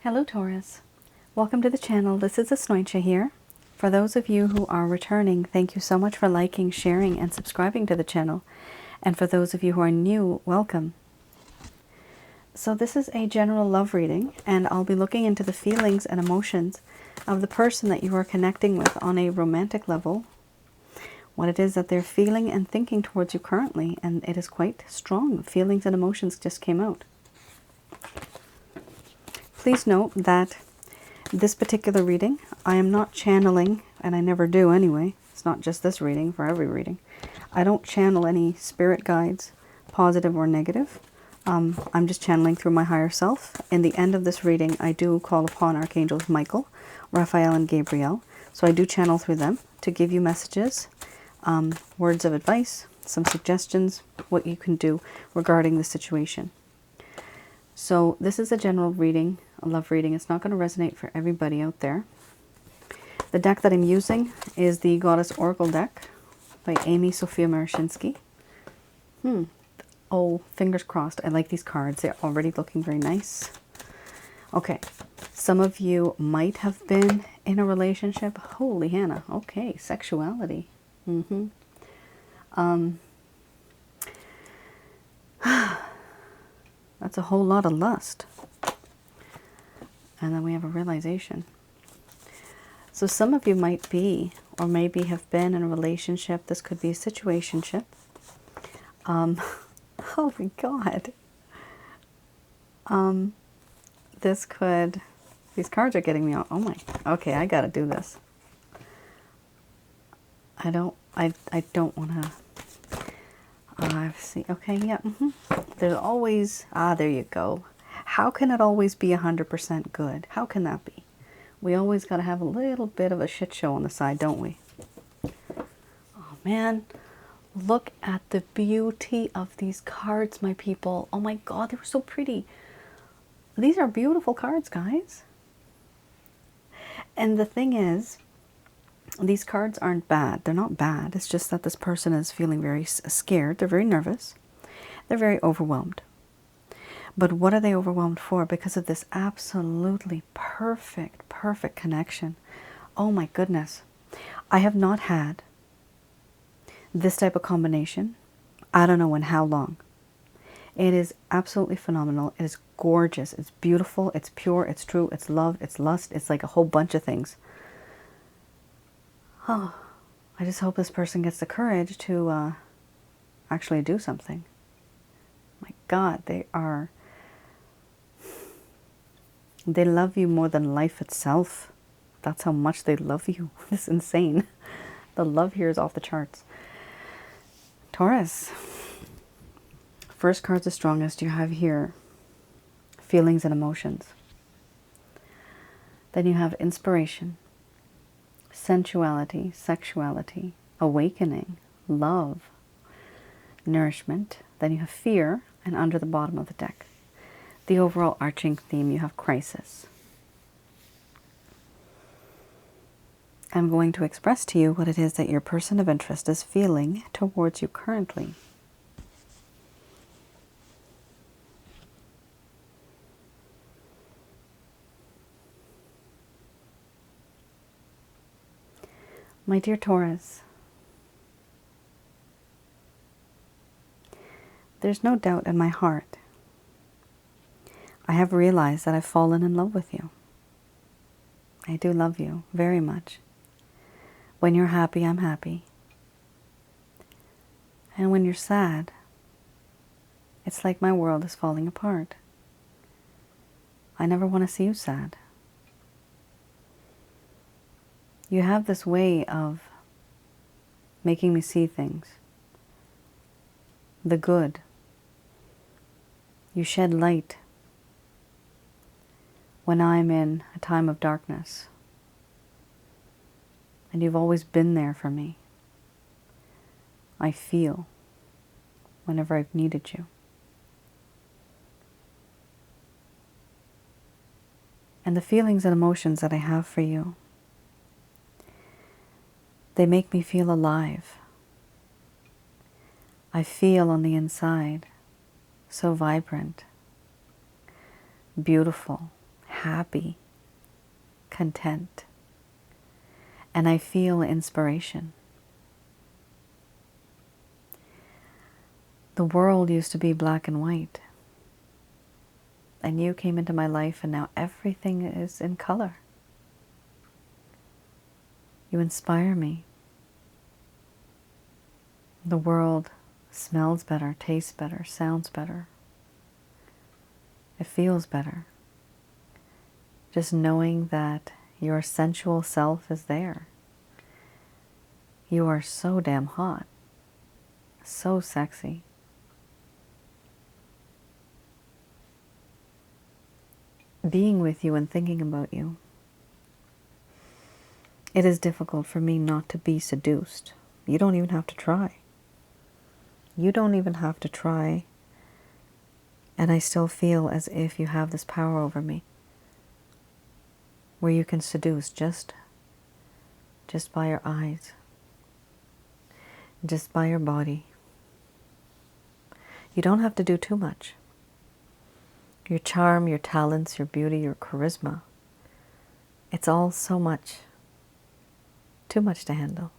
Hello Taurus, welcome to the channel. This is Asnointia here. For those of you who are returning, thank you so much for liking, sharing, and subscribing to the channel. And for those of you who are new, welcome. So this is a general love reading, and I'll be looking into the feelings and emotions of the person that you are connecting with on a romantic level, what it is that they're feeling and thinking towards you currently, and it is quite strong. Feelings and emotions just came out. Please note that this particular reading, I am not channeling, and I never do anyway. It's not just this reading, for every reading. I don't channel any spirit guides, positive or negative. I'm just channeling through my higher self. In the end of this reading, I do call upon Archangels Michael, Raphael, and Gabriel. So I do channel through them to give you messages, words of advice, some suggestions, what you can do regarding the situation. So this is a general reading, a love reading. It's not going to resonate for everybody out there. The deck that I'm using is the Goddess Oracle deck by Amy Sophia Marashinsky. Oh, fingers crossed. I like these cards. They're already looking very nice. Okay. Some of you might have been in a relationship. Holy Hannah. Okay. Sexuality. That's a whole lot of lust. And then we have a realization. So some of you might be, or maybe have been in a relationship. This could be a situationship. Oh my God. These cards are getting me out. Oh my, okay, I gotta do this. I don't want to, see, okay, yeah, There's always, there you go. How can it always be 100% good? How can that be? We always got to have a little bit of a shit show on the side, don't we? Oh man, look at the beauty of these cards, my people. Oh my God, they were so pretty. These are beautiful cards, guys. And the thing is, these cards aren't bad. They're not bad. It's just that this person is feeling very scared. They're very nervous. They're very overwhelmed. But what are they overwhelmed for? Because of this absolutely perfect connection. Oh my goodness. I have not had this type of combination. I don't know in how long. It is absolutely phenomenal. It is gorgeous. It's beautiful. It's pure. It's true. It's love. It's lust. It's like a whole bunch of things. Oh, I just hope this person gets the courage to actually do something. My God, they love you more than life itself. That's how much they love you. It's insane. The love here is off the charts. Taurus. First card's the strongest. You have here feelings and emotions. Then you have inspiration, sensuality, sexuality, awakening, love, nourishment. Then you have fear, and under the bottom of the deck, the overall arching theme, you have crisis. I'm going to express to you what it is that your person of interest is feeling towards you currently. My dear Taurus, there's no doubt in my heart. I have realized that I've fallen in love with you. I do love you very much. When you're happy, I'm happy. And when you're sad, it's like my world is falling apart. I never want to see you sad. You have this way of making me see things. The good. You shed light when I'm in a time of darkness. And you've always been there for me. I feel whenever I've needed you. And the feelings and emotions that I have for you, they make me feel alive. I feel on the inside so vibrant, beautiful, happy, content, and I feel inspiration. The world used to be black and white, and you came into my life, and now everything is in color. You inspire me. The world smells better, tastes better, sounds better. It feels better. Just knowing that your sensual self is there. You are so damn hot, so sexy. Being with you and thinking about you, it is difficult for me not to be seduced. You don't even have to try. You don't even have to try, and I still feel as if you have this power over me, where you can seduce just by your eyes, just by your body. You don't have to do too much. Your charm, your talents, your beauty, your charisma, it's all so much, too much to handle.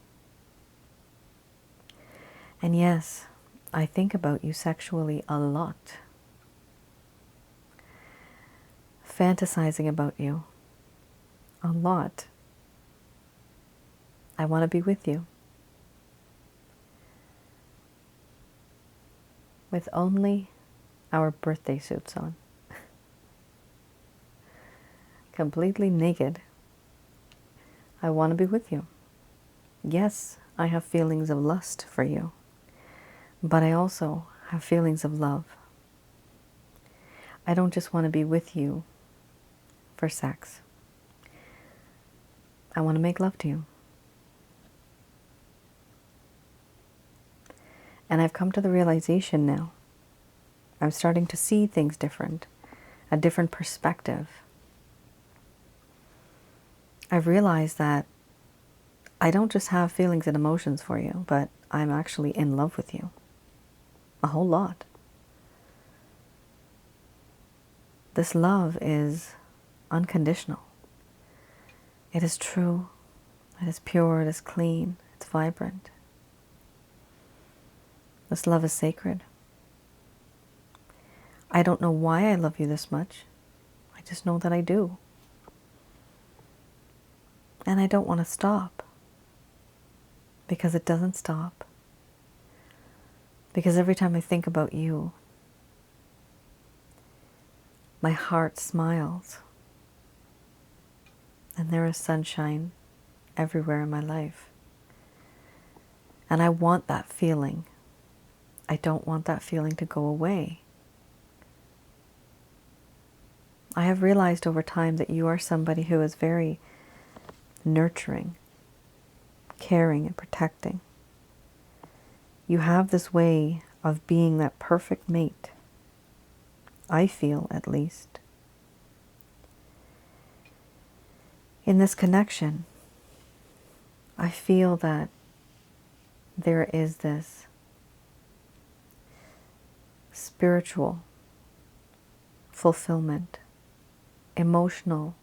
And yes, I think about you sexually a lot, fantasizing about you a lot. I want to be with you. With only our birthday suits on. Completely naked. I want to be with you. Yes, I have feelings of lust for you, but I also have feelings of love. I don't just want to be with you for sex. I want to make love to you. And I've come to the realization now, I'm starting to see things different, a different perspective. I've realized that I don't just have feelings and emotions for you, but I'm actually in love with you. A whole lot. This love is unconditional. It is true, it is pure, it is clean, it's vibrant. This love is sacred. I don't know why I love you this much. I just know that I do. And I don't want to stop. Because it doesn't stop. Because every time I think about you, my heart smiles. And there is sunshine everywhere in my life. And I want that feeling. I don't want that feeling to go away. I have realized over time that you are somebody who is very nurturing, caring, and protecting. You have this way of being that perfect mate. I feel, at least. In this connection, I feel that there is this spiritual fulfillment, emotional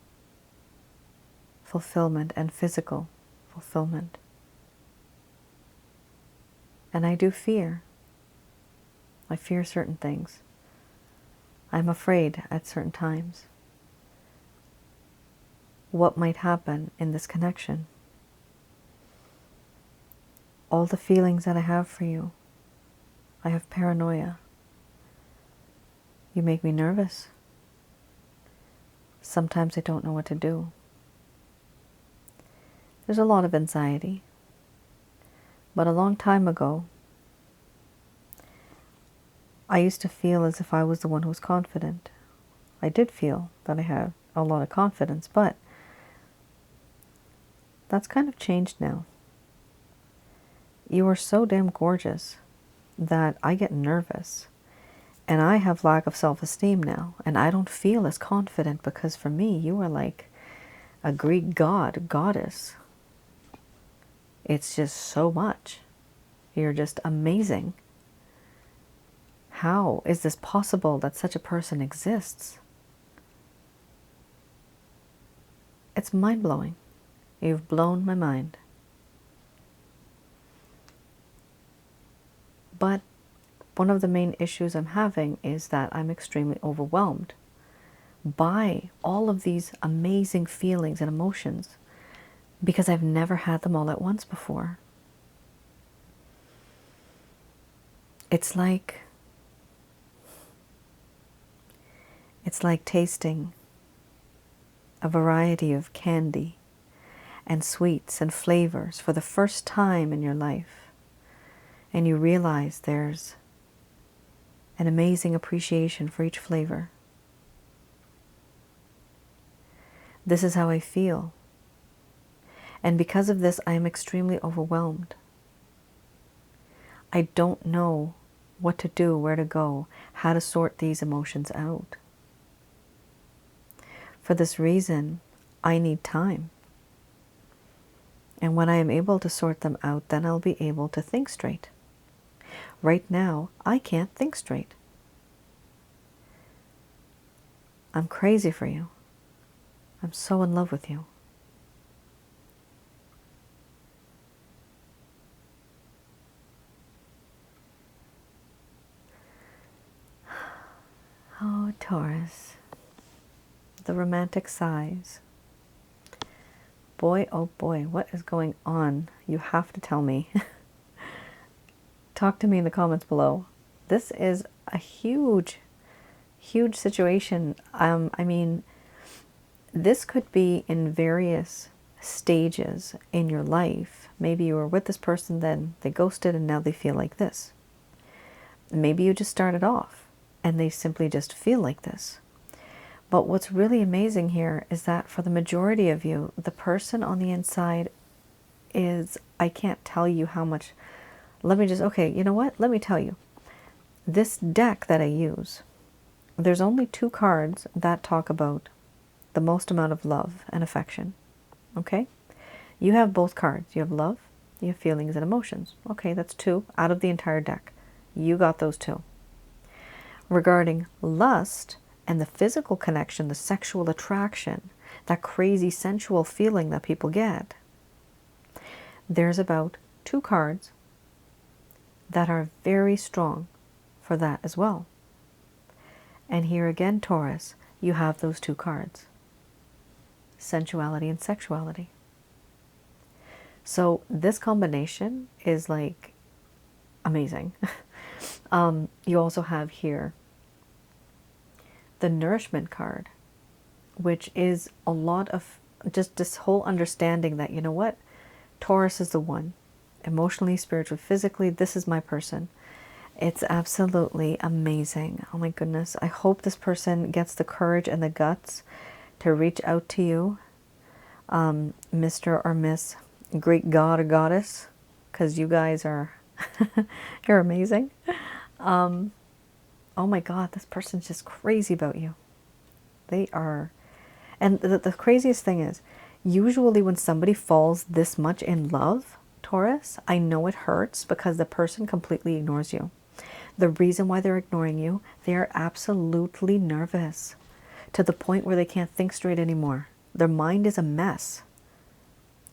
fulfillment, and physical fulfillment. And I do fear. I fear certain things. I'm afraid at certain times. What might happen in this connection? All the feelings that I have for you. I have paranoia. You make me nervous. Sometimes I don't know what to do. There's a lot of anxiety. But a long time ago, I used to feel as if I was the one who was confident. I did feel that I had a lot of confidence, but that's kind of changed now. You are so damn gorgeous that I get nervous. And I have lack of self-esteem now. And I don't feel as confident because for me, you are like a Greek god, goddess. It's just so much. You're just amazing. How is this possible that such a person exists? It's mind-blowing. You've blown my mind. But one of the main issues I'm having is that I'm extremely overwhelmed by all of these amazing feelings and emotions because I've never had them all at once before. It's like tasting a variety of candy and sweets and flavors for the first time in your life, and you realize there's an amazing appreciation for each flavor. This is how I feel. And because of this, I am extremely overwhelmed. I don't know what to do, where to go, how to sort these emotions out. For this reason, I need time. And when I am able to sort them out, then I'll be able to think straight. Right now, I can't think straight. I'm crazy for you. I'm so in love with you. Oh, Taurus. The romantic sighs. Boy, oh boy, what is going on? You have to tell me. Talk to me in the comments below. This is a huge, huge situation. I mean, this could be in various stages in your life. Maybe you were with this person, then they ghosted, and now they feel like this. Maybe you just started off, and they simply just feel like this. But what's really amazing here is that for the majority of you, the person on the inside is, I can't tell you how much. Okay, you know what? Let me tell you. This deck that I use, there's only 2 cards that talk about the most amount of love and affection. Okay? You have both cards. You have love, you have feelings and emotions. Okay, that's 2 out of the entire deck. You got those 2. Regarding lust and the physical connection, the sexual attraction, that crazy sensual feeling that people get, there's about 2 cards that are very strong for that as well. And here again, Taurus, you have those 2 cards. Sensuality and sexuality. So this combination is like amazing. You also have here the nourishment card, which is a lot of just this whole understanding that, you know what, Taurus is the one. Emotionally, spiritually, physically, this is my person. It's absolutely amazing. Oh my goodness. I hope this person gets the courage and the guts to reach out to you, Mr. or Miss Greek god or goddess, because you guys are, you're amazing. Oh my God, this person's just crazy about you. They are. And the craziest thing is, usually when somebody falls this much in love, Taurus, I know it hurts because the person completely ignores you. The reason why they're ignoring you, they are absolutely nervous to the point where they can't think straight anymore. Their mind is a mess.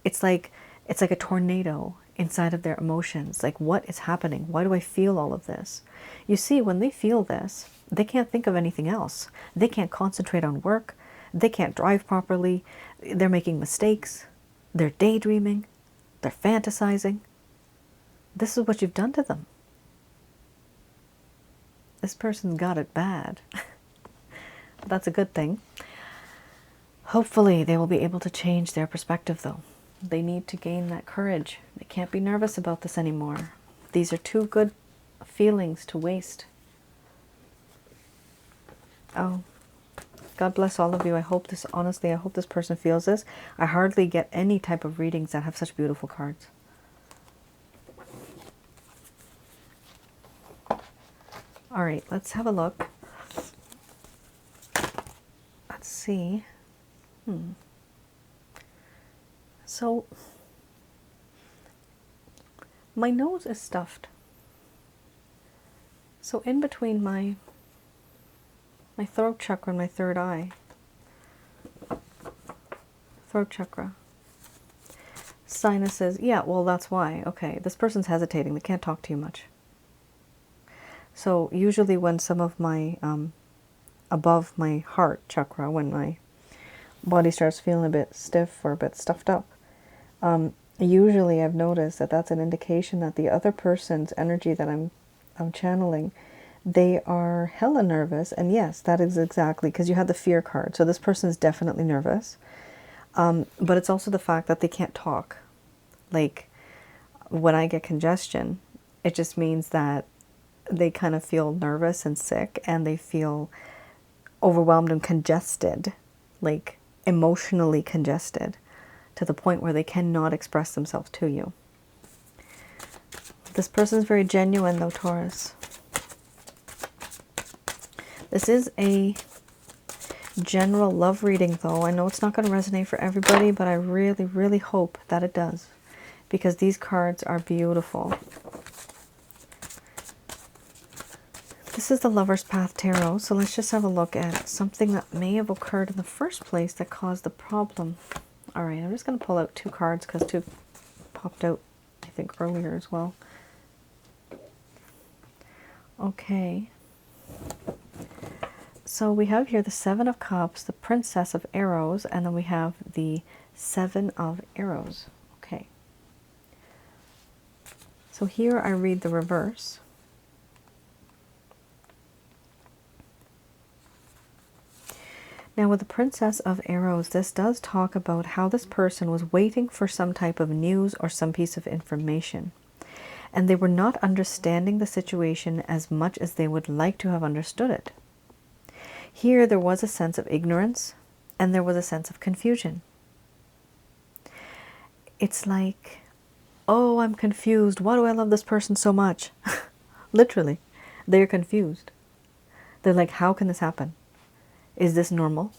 It's like a tornado inside of their emotions. Like, what is happening? Why do I feel all of this? You see, when they feel this, they can't think of anything else. They can't concentrate on work. They can't drive properly. They're making mistakes. They're daydreaming. They're fantasizing. This is what you've done to them. This person's got it bad. That's a good thing. Hopefully they will be able to change their perspective, though. They need to gain that courage. They can't be nervous about this anymore. These are 2 good feelings to waste. Oh, God bless all of you. I hope this, honestly, I hope this person feels this. I hardly get any type of readings that have such beautiful cards. All right, let's have a look. Let's see. So, my nose is stuffed. So in between my throat chakra and my 3rd eye, Throat chakra. Sinuses. Yeah, well, that's why. Okay, this person's hesitating. They can't talk to you much. So usually when some of my, above my heart chakra, when my body starts feeling a bit stiff or a bit stuffed up, usually I've noticed that that's an indication that the other person's energy that I'm channeling, they are hella nervous. And yes, that is exactly, because you had the fear card. So this person is definitely nervous. But it's also the fact that they can't talk. Like when I get congestion, it just means that they kind of feel nervous and sick, and they feel overwhelmed and congested, like emotionally congested, to the point where they cannot express themselves to you. This person is very genuine though, Taurus. This is a general love reading though. I know it's not going to resonate for everybody, but I really, really hope that it does, because these cards are beautiful. This is the Lover's Path Tarot, so let's just have a look at something that may have occurred in the first place that caused the problem. All right, I'm just going to pull out two cards because two popped out, I think, earlier as well. Okay. So we have here the Seven of Cups, the Princess of Arrows, and then we have the Seven of Arrows. Okay. So here I read the reverse. Now with the Princess of Arrows, this does talk about how this person was waiting for some type of news or some piece of information, and they were not understanding the situation as much as they would like to have understood it. Here there was a sense of ignorance, and there was a sense of confusion. It's like, oh, I'm confused. Why do I love this person so much? Literally, they're confused. They're like, how can this happen? Is this normal?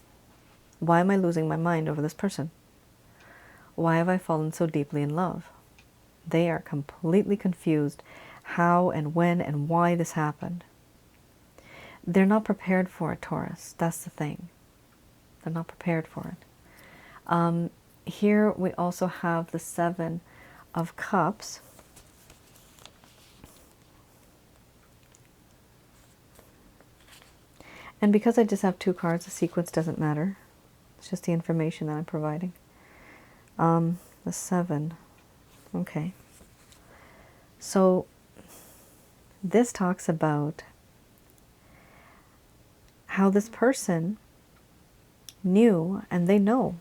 Why am I losing my mind over this person? Why have I fallen so deeply in love? They are completely confused how and when and why this happened. They're not prepared for it, Taurus. That's the thing. They're not prepared for it. Here we also have the Seven of Cups. And because I just have two cards, the sequence doesn't matter. It's just the information that I'm providing. The Seven. Okay. So this talks about how this person knew, and they know,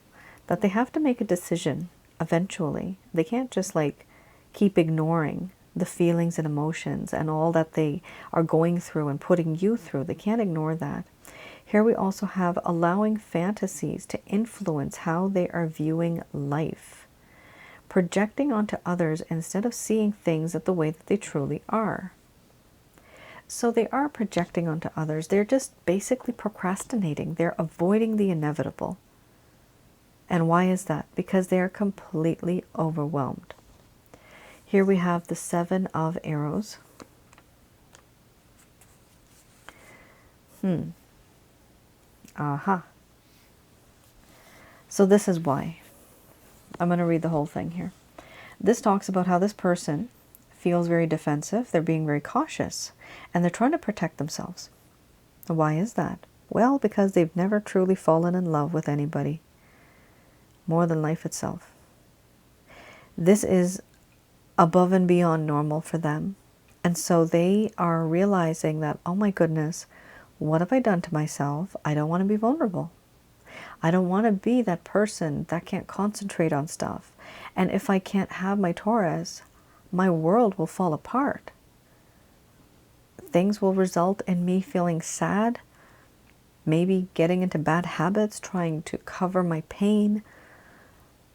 that they have to make a decision eventually. They can't just like keep ignoring the feelings and emotions and all that they are going through and putting you through. They can't ignore that. Here we also have allowing fantasies to influence how they are viewing life, projecting onto others instead of seeing things at the way that they truly are. So they are projecting onto others. They're just basically procrastinating. They're avoiding the inevitable. And why is that? Because they are completely overwhelmed. Here we have the Seven of Arrows. Aha. So this is why. I'm going to read the whole thing here. This talks about how this person feels very defensive. They're being very cautious, and they're trying to protect themselves. Why is that? Well, because they've never truly fallen in love with anybody more than life itself. This is above and beyond normal for them. And so they are realizing that, oh my goodness, what have I done to myself? I don't want to be vulnerable. I don't want to be that person that can't concentrate on stuff. And if I can't have my Taurus, my world will fall apart. Things will result in me feeling sad, maybe getting into bad habits, trying to cover my pain.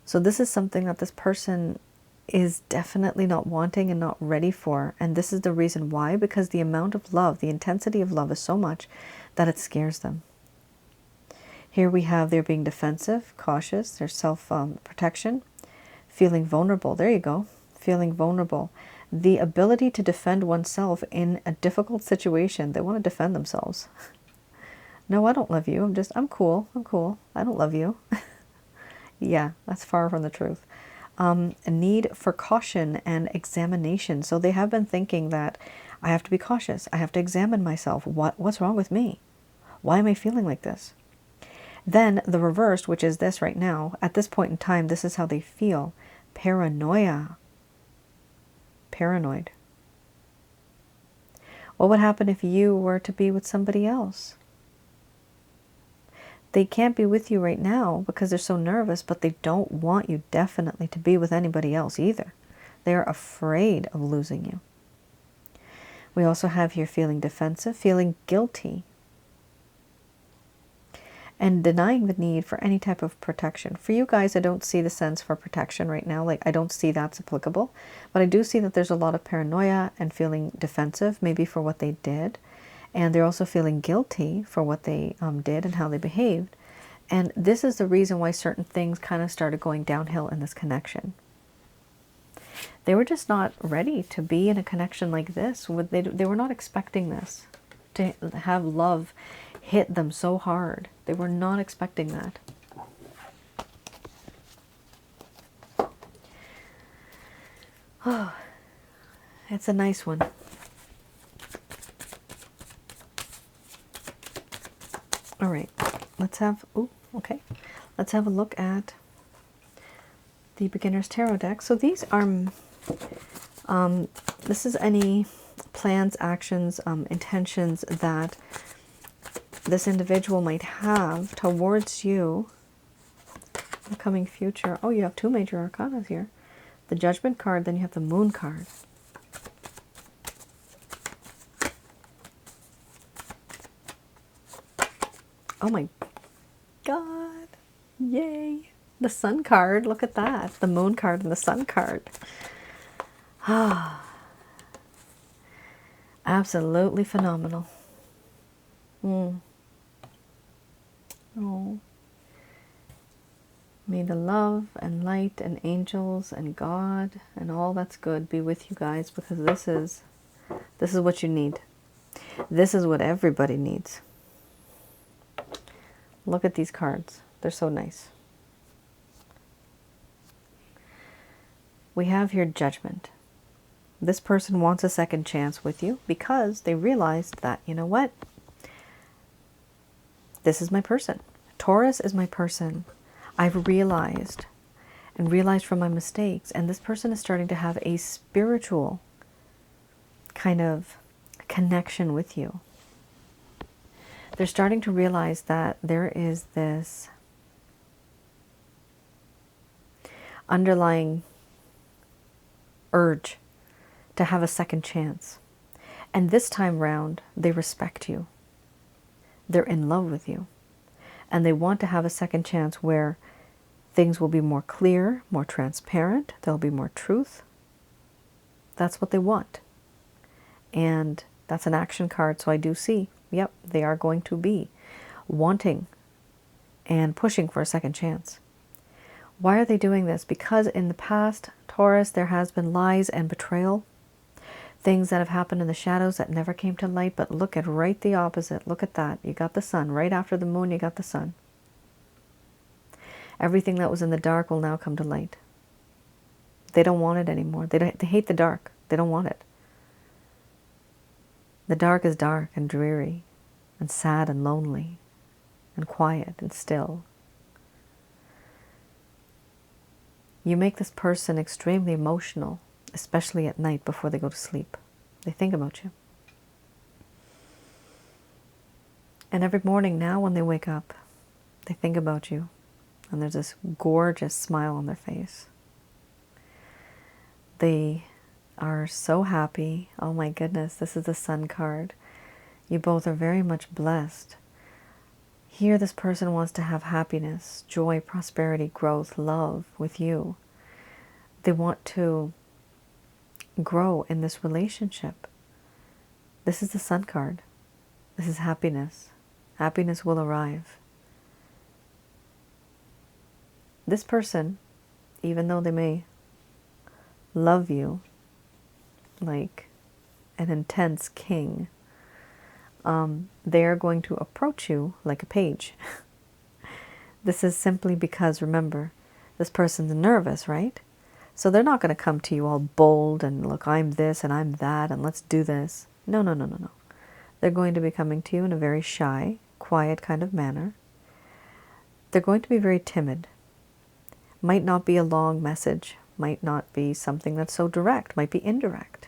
So this is something that this person is definitely not wanting and not ready for. And this is the reason why, because the amount of love, the intensity of love is so much that it scares them. Here we have they're being defensive, cautious, their self-protection, feeling vulnerable. There you go, feeling vulnerable. The ability to defend oneself in a difficult situation. They want to defend themselves. No, I don't love you. I'm cool. I don't love you. Yeah, that's far from the truth. A need for caution and examination. So they have been thinking that I have to be cautious. I have to examine myself. What's wrong with me? Why am I feeling like this? Then the reversed, which is this right now, at this point in time, this is how they feel. Paranoia. Paranoid. What would happen if you were to be with somebody else? They can't be with you right now because they're so nervous, but they don't want you definitely to be with anybody else either. They're afraid of losing you. We also have here feeling defensive, feeling guilty, and denying the need for any type of protection. For you guys, I don't see the sense for protection right now. Like, I don't see that's applicable, but I do see that there's a lot of paranoia and feeling defensive, maybe for what they did. And they're also feeling guilty for what they did and how they behaved. And this is the reason why certain things kind of started going downhill in this connection. They were just not ready to be in a connection like this. They were not expecting this, to have love hit them so hard. They were not expecting that. Oh, it's a nice one. All right, let's have, okay. Let's have a look at the Beginner's Tarot deck. So these are, this is any plans, actions, intentions that this individual might have towards you in the coming future. Oh, you have two major arcana here. The Judgment card, then you have the Moon card. Oh my God. Yay. The Sun card. Look at that. The Moon card and the Sun card. Ah. Absolutely phenomenal. Oh. May the love and light and angels and God and all that's good be with you guys, because this is what you need. This is what everybody needs. Look at these cards. They're so nice. We have here Judgment. This person wants a second chance with you because they realized that, you know what? This is my person. Taurus is my person. I've realized from my mistakes, and this person is starting to have a spiritual kind of connection with you. They're starting to realize that there is this underlying urge to have a second chance. And this time round, they respect you. They're in love with you. And they want to have a second chance where things will be more clear, more transparent. There'll be more truth. That's what they want. And that's an action card, so I do see, yep, they are going to be wanting and pushing for a second chance. Why are they doing this? Because in the past, Taurus, there has been lies and betrayal. Things that have happened in the shadows that never came to light, but look at right the opposite. Look at that. You got the sun. Right after the moon, you got the sun. Everything that was in the dark will now come to light. They don't want it anymore. They hate the dark. They don't want it. The dark is dark and dreary and sad and lonely and quiet and still. You make this person extremely emotional, especially at night before they go to sleep. They think about you. And every morning now when they wake up, they think about you. And there's this gorgeous smile on their face. They are so happy. Oh my goodness, this is the Sun card. You both are very much blessed. Here this person wants to have happiness, joy, prosperity, growth, love with you. They want to grow in this relationship. This is the Sun card. This is happiness. Happiness will arrive. This person, even though they may love you like an intense king, they are going to approach you like a page. This is simply because, remember, This person's nervous, right? So they're not going to come to you all bold and look, I'm this and I'm that and let's do this. No, no, no, no, no. They're going to be coming to you in a very shy, quiet kind of manner. They're going to be very timid. Might not be a long message, might not be something that's so direct, might be indirect.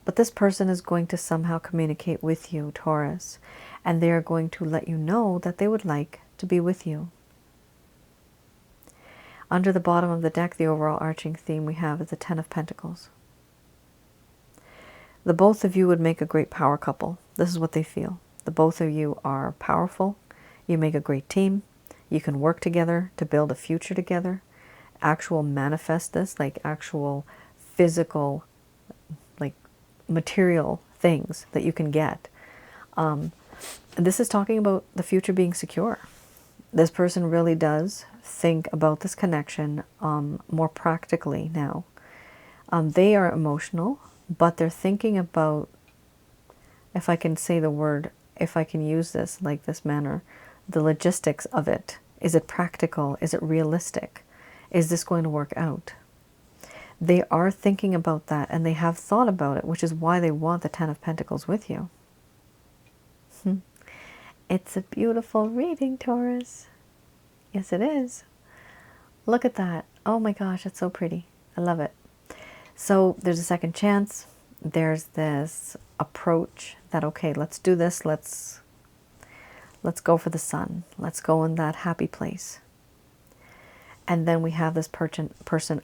But this person is going to somehow communicate with you, Taurus, and they are going to let you know that they would like to be with you. Under the bottom of the deck, the overall arching theme we have is the Ten of Pentacles. The both of you would make a great power couple. This is what they feel. The both of you are powerful. You make a great team. You can work together to build a future together. Actual manifest this, like actual physical, like material things that you can get. This is talking about the future being secure. This person really does think about this connection more practically now. They are emotional, but they're thinking about, if I can say the word, if I can use this like this manner, the logistics of it. Is it practical? Is it realistic? Is this going to work out? They are thinking about that, and they have thought about it, which is why they want the Ten of Pentacles with you. It's a beautiful reading, Taurus. Yes, it is. Look at that. Oh my gosh, it's so pretty. I love it. So there's a second chance. There's this approach that, okay, let's do this. Let's go for the sun. Let's go in that happy place. And then we have this person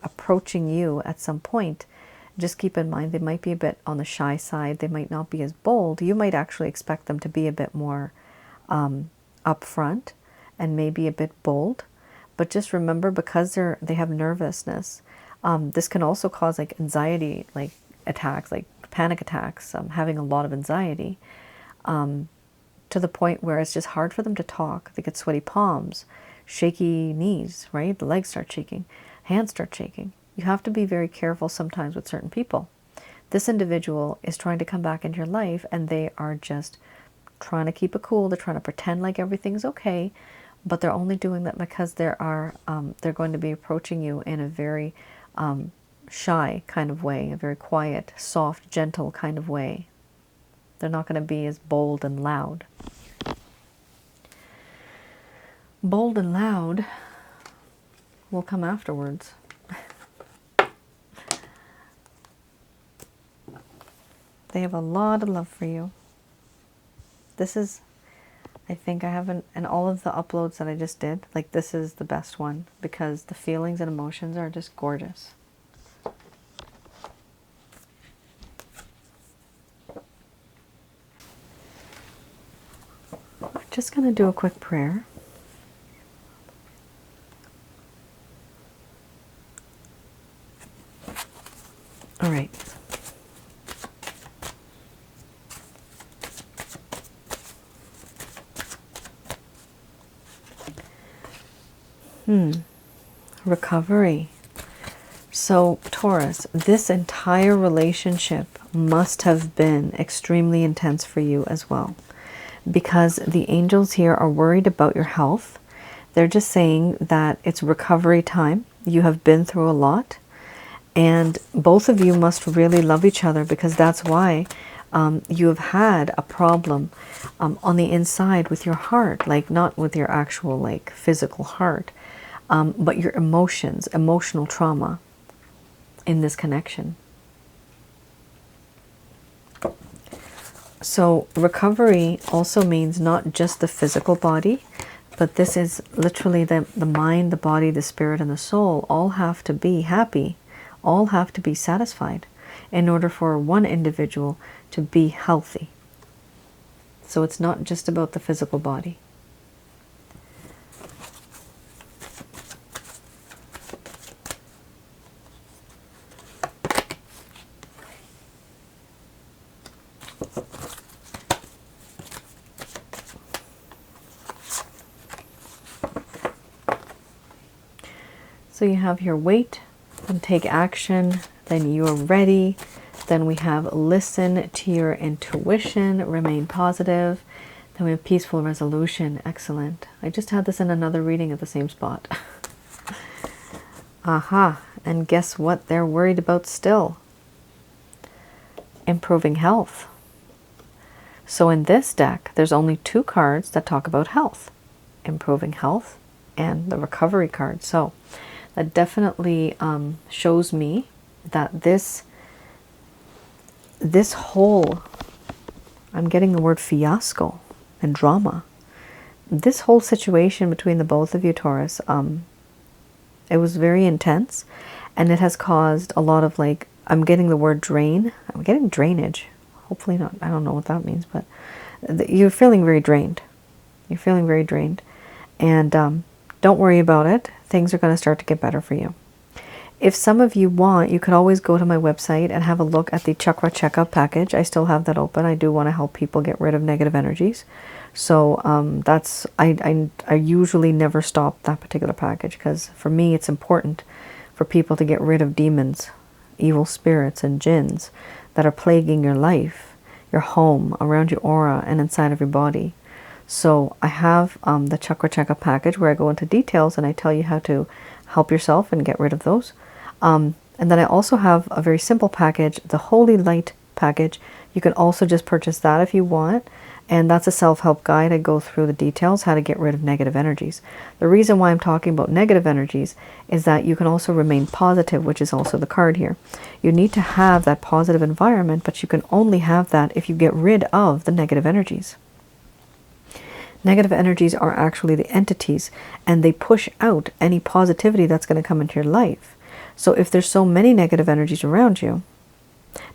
approaching you at some point. Just keep in mind, they might be a bit on the shy side. They might not be as bold. You might actually expect them to be a bit more upfront and maybe a bit bold. But just remember, because they have nervousness, this can also cause like anxiety, like attacks, like panic attacks, having a lot of anxiety, to the point where it's just hard for them to talk. They get sweaty palms, shaky knees, right? The legs start shaking, hands start shaking. You have to be very careful sometimes with certain people. This individual is trying to come back into your life, and they are just trying to keep it cool. They're trying to pretend like everything's okay, but they're only doing that because they're going to be approaching you in a very shy kind of way, a very quiet, soft, gentle kind of way. They're not going to be as bold and loud. Bold and loud will come afterwards. They have a lot of love for you. This is, I think I haven't, and all of the uploads that I just did, like this is the best one because the feelings and emotions are just gorgeous. I'm just going to do a quick prayer. All right. Recovery. So, Taurus, this entire relationship must have been extremely intense for you as well, because the angels here are worried about your health. They're just saying that it's recovery time. You have been through a lot, and both of you must really love each other, because that's why you have had a problem on the inside with your heart, like not with your actual like physical heart, but your emotions, emotional trauma in this connection. So recovery also means not just the physical body, but this is literally the mind, the body, the spirit, and the soul all have to be happy, all have to be satisfied in order for one individual to be healthy. So it's not just about the physical body. So you have your wait and take action, then you are ready. Then we have listen to your intuition, remain positive. Then we have peaceful resolution. Excellent. I just had this in another reading at the same spot. Aha, and guess what they're worried about still? Improving health. So in this deck, there's only 2 cards that talk about health. Improving health and the recovery card. So that definitely shows me that this whole, I'm getting the word fiasco and drama. This whole situation between the both of you, Taurus, it was very intense, and it has caused a lot of, like, I'm getting the word drain. I'm getting drainage. Hopefully not. I don't know what that means, but you're feeling very drained. You're feeling very drained. And don't worry about it. Things are going to start to get better for you. If some of you want, you could always go to my website and have a look at the chakra checkup package. I still have that open. I do want to help people get rid of negative energies. So that's, I usually never stop that particular package, because for me it's important for people to get rid of demons, evil spirits and jinns that are plaguing your life, your home, around your aura, and inside of your body. So I have the chakra checkup package where I go into details and I tell you how to help yourself and get rid of those. And then I also have a very simple package, the Holy Light package. You can also just purchase that if you want. And that's a self-help guide. I go through the details, how to get rid of negative energies. The reason why I'm talking about negative energies is that you can also remain positive, which is also the card here. You need to have that positive environment, but you can only have that if you get rid of the negative energies. Negative energies are actually the entities, and they push out any positivity that's going to come into your life. So if there's so many negative energies around you,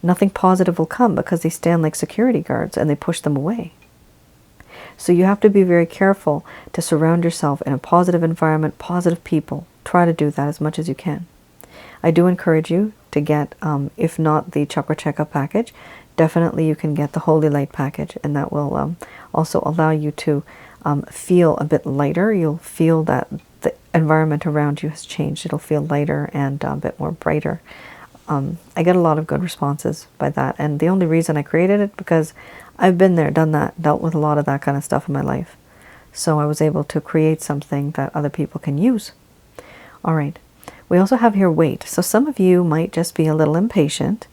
nothing positive will come, because they stand like security guards and they push them away. So you have to be very careful to surround yourself in a positive environment, positive people. Try to do that as much as you can. I do encourage you to get, if not the chakra checkup package, definitely you can get the Holy Light package, and that will also allow you to feel a bit lighter. You'll feel that the environment around you has changed. It'll feel lighter and a bit more brighter. I get a lot of good responses by that, and the only reason I created it because I've been there, done that, dealt with a lot of that kind of stuff in my life. So I was able to create something that other people can use. All right. We also have here wait. So some of you might just be a little impatient.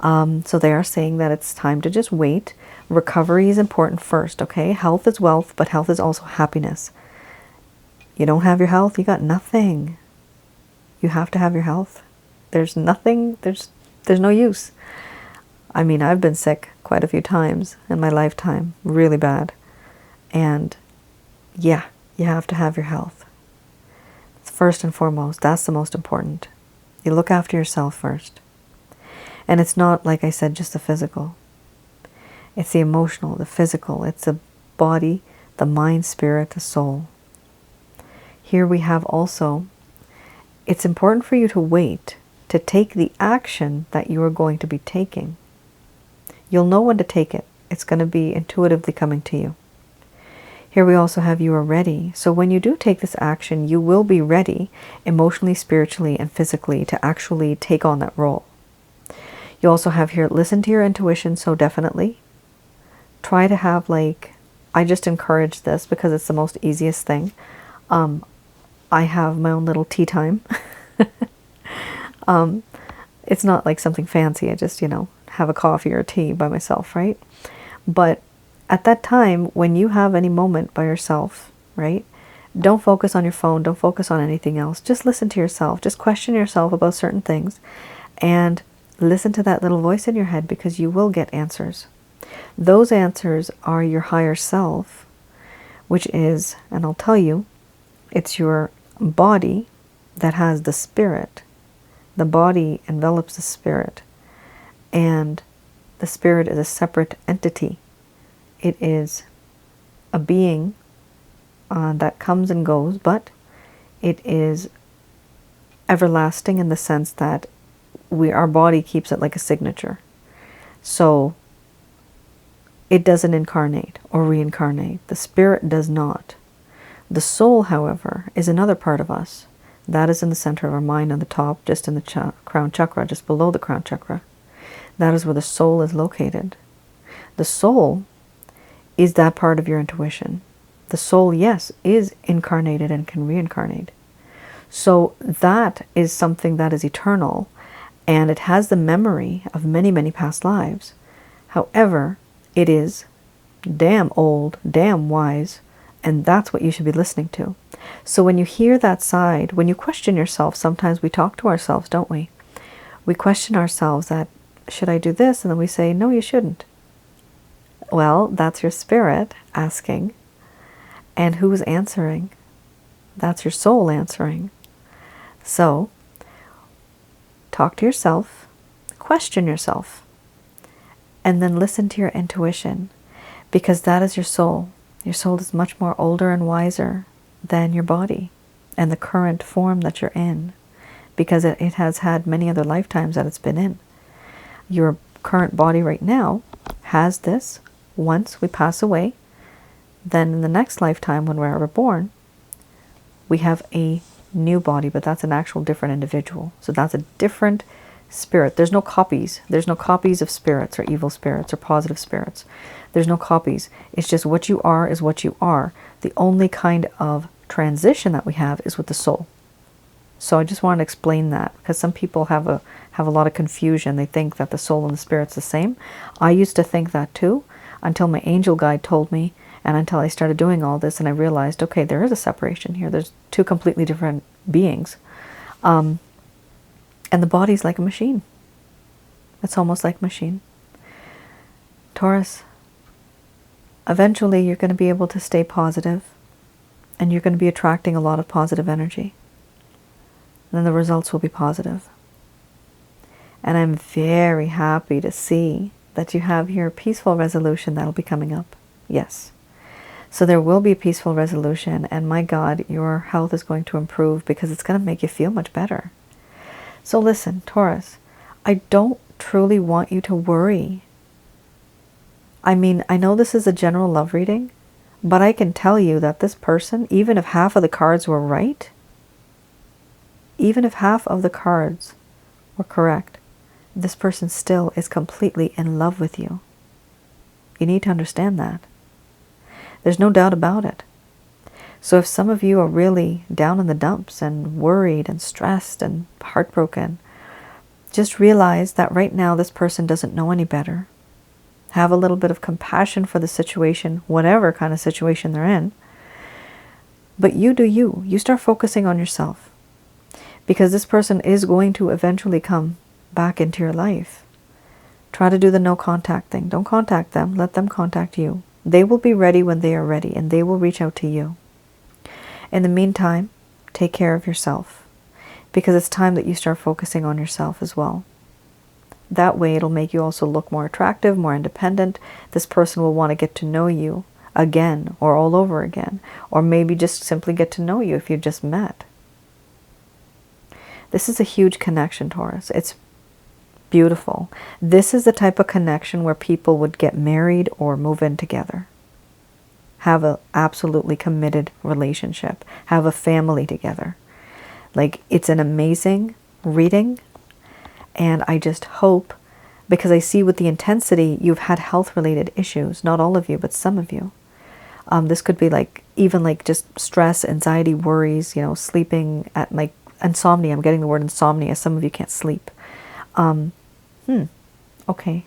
So they are saying that it's time to just wait. Recovery is important first, okay? Health is wealth, but health is also happiness. You don't have your health, you got nothing. You have to have your health. There's nothing, there's no use. I mean, I've been sick quite a few times in my lifetime, really bad. And yeah, you have to have your health. First and foremost, that's the most important. You look after yourself first. And it's not, like I said, just the physical. It's the emotional, the physical. It's the body, the mind, spirit, the soul. Here we have also, it's important for you to wait to take the action that you are going to be taking. You'll know when to take it. It's going to be intuitively coming to you. Here we also have you are ready. So when you do take this action, you will be ready emotionally, spiritually, and physically to actually take on that role. You also have here, listen to your intuition. So definitely try to have, like, I just encourage this because it's the most easiest thing. I have my own little tea time. It's not like something fancy. I just, have a coffee or tea by myself, right? But at that time, when you have any moment by yourself, right? Don't focus on your phone. Don't focus on anything else. Just listen to yourself. Just question yourself about certain things and listen to that little voice in your head, because you will get answers. Those answers are your higher self, which is, and I'll tell you, it's your body that has the spirit. The body envelops the spirit, and the spirit is a separate entity. It is a being that comes and goes, but it is everlasting in the sense that our body keeps it like a signature. So it doesn't incarnate or reincarnate. The spirit does not. The soul, however, is another part of us. That is in the center of our mind, on the top, just in the crown chakra, just below the crown chakra. That is where the soul is located. The soul is that part of your intuition. The soul, yes, is incarnated and can reincarnate. So that is something that is eternal, and it has the memory of many, many past lives. However, it is damn old, damn wise, and that's what you should be listening to. So when you hear that side, when you question yourself, sometimes we talk to ourselves, don't we? We question ourselves that, should I do this? And then we say, no, you shouldn't. Well, that's your spirit asking. And who's answering? That's your soul answering. So, talk to yourself, question yourself, and then listen to your intuition, because that is your soul. Your soul is much more older and wiser than your body and the current form that you're in, because it has had many other lifetimes that it's been in. Your current body right now has this. Once we pass away, then in the next lifetime when we're ever born, we have a new body, but that's an actual different individual. So that's a different spirit. There's no copies. There's no copies of spirits or evil spirits or positive spirits. There's no copies. It's just what you are is what you are. The only kind of transition that we have is with the soul. So I just wanted to explain that, because some people have a lot of confusion. They think that the soul and the spirit's the same. I used to think that too, until my angel guide told me, and until I started doing all this, and I realized, okay, there is a separation here. There's two completely different beings. And the body's like a machine. It's almost like a machine. Taurus, eventually you're going to be able to stay positive, and you're going to be attracting a lot of positive energy. And then the results will be positive. And I'm very happy to see that you have here a peaceful resolution that'll be coming up. Yes. So there will be a peaceful resolution, and my God, your health is going to improve, because it's going to make you feel much better. So listen, Taurus, I don't truly want you to worry. I mean, I know this is a general love reading, but I can tell you that this person, even if half of the cards were right, even if half of the cards were correct, this person still is completely in love with you. You need to understand that. There's no doubt about it. So if some of you are really down in the dumps and worried and stressed and heartbroken, just realize that right now this person doesn't know any better. Have a little bit of compassion for the situation, whatever kind of situation they're in. But you do you. You start focusing on yourself. Because this person is going to eventually come back into your life. Try to do the no contact thing. Don't contact them. Let them contact you. They will be ready when they are ready, and they will reach out to you. In the meantime, take care of yourself, because it's time that you start focusing on yourself as well. That way it'll make you also look more attractive, more independent. This person will want to get to know you again or all over again, or maybe just simply get to know you if you just met. This is a huge connection, Taurus. It's beautiful. This is the type of connection where people would get married or move in together. Have an absolutely committed relationship. Have a family together. Like, it's an amazing reading. And I just hope, because I see with the intensity, you've had health-related issues. Not all of you, but some of you. This could be like, even like just stress, anxiety, worries, you know, sleeping at like insomnia. I'm getting the word insomnia. Some of you can't sleep. Okay.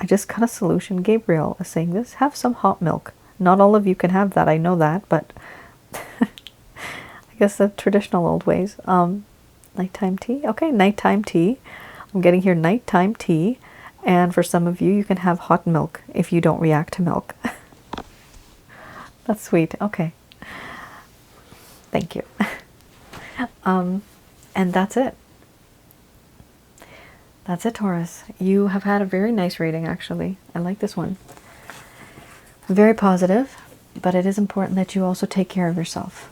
I just got a solution. Gabriel is saying this. Have some hot milk. Not all of you can have that. I know that, but I guess the traditional old ways. Nighttime tea. Okay, nighttime tea. I'm getting here nighttime tea. And for some of you, you can have hot milk if you don't react to milk. That's sweet. Okay. Thank you. And that's it. That's it, Taurus. You have had a very nice reading, actually. I like this one. Very positive, but it is important that you also take care of yourself.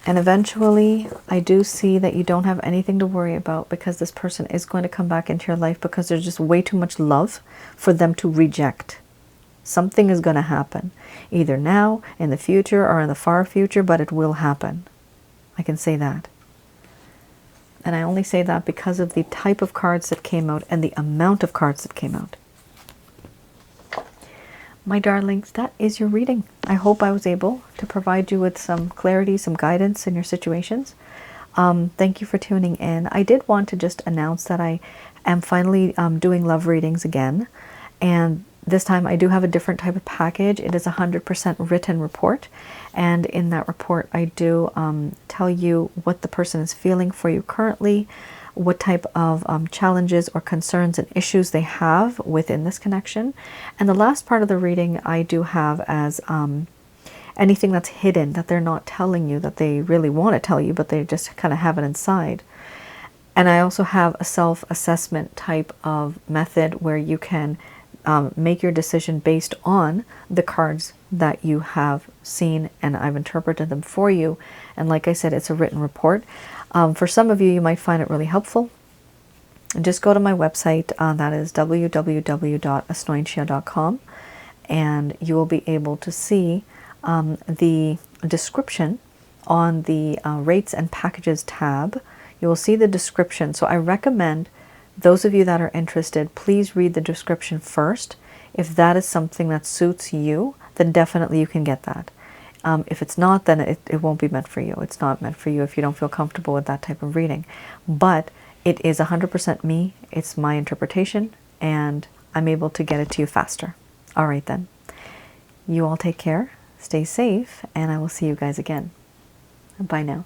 And eventually, I do see that you don't have anything to worry about, because this person is going to come back into your life, because there's just way too much love for them to reject. Something is going to happen, either now, in the future, or in the far future, but it will happen. I can say that. And I only say that because of the type of cards that came out and the amount of cards that came out. my darlings, that is your reading. I hope I was able to provide you with some clarity, some guidance in your situations. Thank you for tuning in. I did want to just announce that I am finally doing love readings again. And this time I do have a different type of package. It is a 100% written report. And in that report, I do tell you what the person is feeling for you currently, what type of challenges or concerns and issues they have within this connection. And the last part of the reading I do have as anything that's hidden that they're not telling you, that they really want to tell you, but they just kind of have it inside. And I also have a self-assessment type of method where you can make your decision based on the cards that you have seen, and I've interpreted them for you. And like I said, it's a written report. For some of you, you might find it really helpful. And just go to my website, that is www.asnointia.com, and you will be able to see the description on the rates and packages tab. You will see the description. So I recommend those of you that are interested, please read the description first. If that is something that suits you, then definitely you can get that. If it's not, then it won't be meant for you. It's not meant for you if you don't feel comfortable with that type of reading. But it is 100% me. It's my interpretation, and I'm able to get it to you faster. All right then. You all take care, stay safe, and I will see you guys again. Bye now.